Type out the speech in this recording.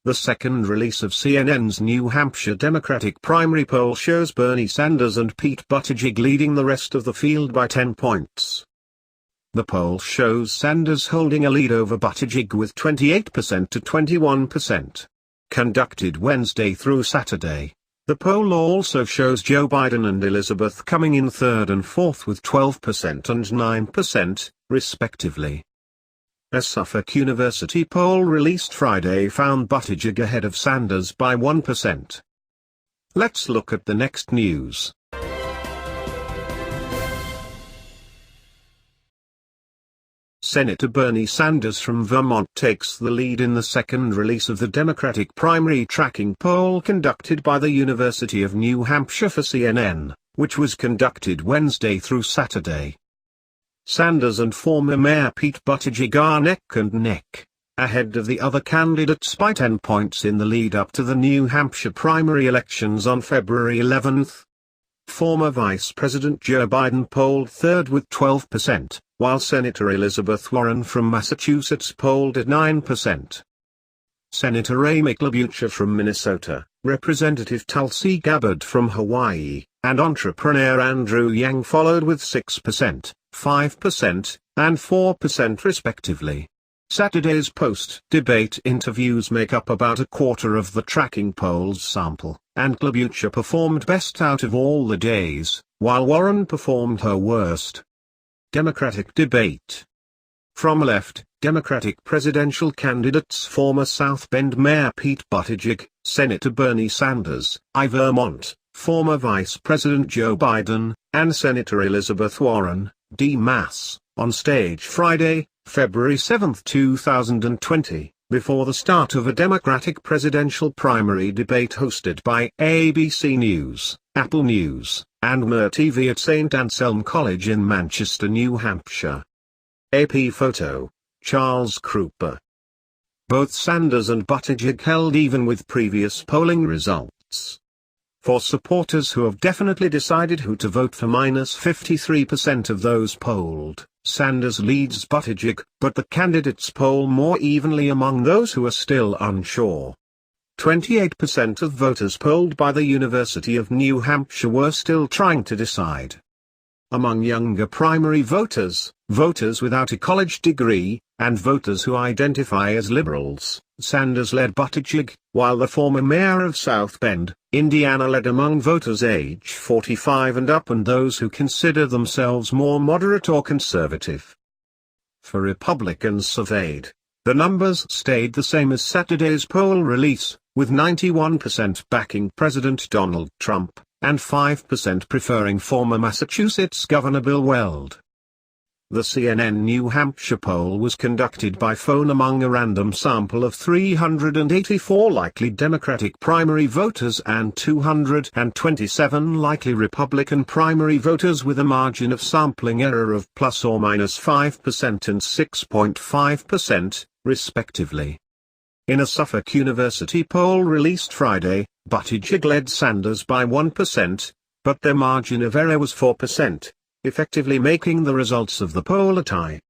The second release of CNN's New Hampshire Democratic primary poll shows Bernie Sanders and Pete Buttigieg leading the rest of the field by 10 points. The poll shows Sanders holding a lead over Buttigieg with 28% to 21%. Conducted Wednesday through Saturday, the poll also shows Joe Biden and Elizabeth coming in third and fourth with 12% and 9%, respectively. A Suffolk University poll released Friday found Buttigieg ahead of Sanders by 1%. Let's look at the next news. Senator Bernie Sanders from Vermont takes the lead in the second release of the Democratic primary tracking poll conducted by the University of New Hampshire for CNN, which was conducted Wednesday through Saturday. Sanders and former Mayor Pete Buttigieg are neck and neck, ahead of the other candidates by 10 points in the lead-up to the New Hampshire primary elections on February 11. Former Vice President Joe Biden polled third with 12%, while Senator Elizabeth Warren from Massachusetts polled at 9%. Senator Amy Klobuchar from Minnesota, Representative Tulsi Gabbard from Hawaii, and entrepreneur Andrew Yang followed with 6%, 5%, and 4% respectively. Saturday's post-debate interviews make up about a quarter of the tracking polls sample, and Klobuchar performed best out of all the days, while Warren performed her worst. Democratic debate. From left, Democratic presidential candidates former South Bend Mayor Pete Buttigieg, Senator Bernie Sanders, I. Vermont, former Vice President Joe Biden, and Senator Elizabeth Warren, D. Mass, on stage Friday, February 7, 2020, before the start of a Democratic presidential primary debate hosted by ABC News, Apple News, and MUR-TV at St. Anselm College in Manchester, New Hampshire. AP photo, Charles Krupa. Both Sanders and Buttigieg held even with previous polling results. For supporters who have definitely decided who to vote for, -53% of those polled, Sanders leads Buttigieg, but the candidates poll more evenly among those who are still unsure. 28% of voters polled by the University of New Hampshire were still trying to decide. Among younger primary voters, voters without a college degree, and voters who identify as liberals, Sanders led Buttigieg, while the former mayor of South Bend, Indiana led among voters age 45 and up and those who consider themselves more moderate or conservative. For Republicans surveyed, the numbers stayed the same as Saturday's poll release, with 91% backing President Donald Trump, and 5% preferring former Massachusetts Governor Bill Weld. The CNN New Hampshire poll was conducted by phone among a random sample of 384 likely Democratic primary voters and 227 likely Republican primary voters, with a margin of sampling error of plus or minus 5% and 6.5%, respectively. In a Suffolk University poll released Friday, Buttigieg led Sanders by 1%, but their margin of error was 4%, effectively making the results of the poll a tie.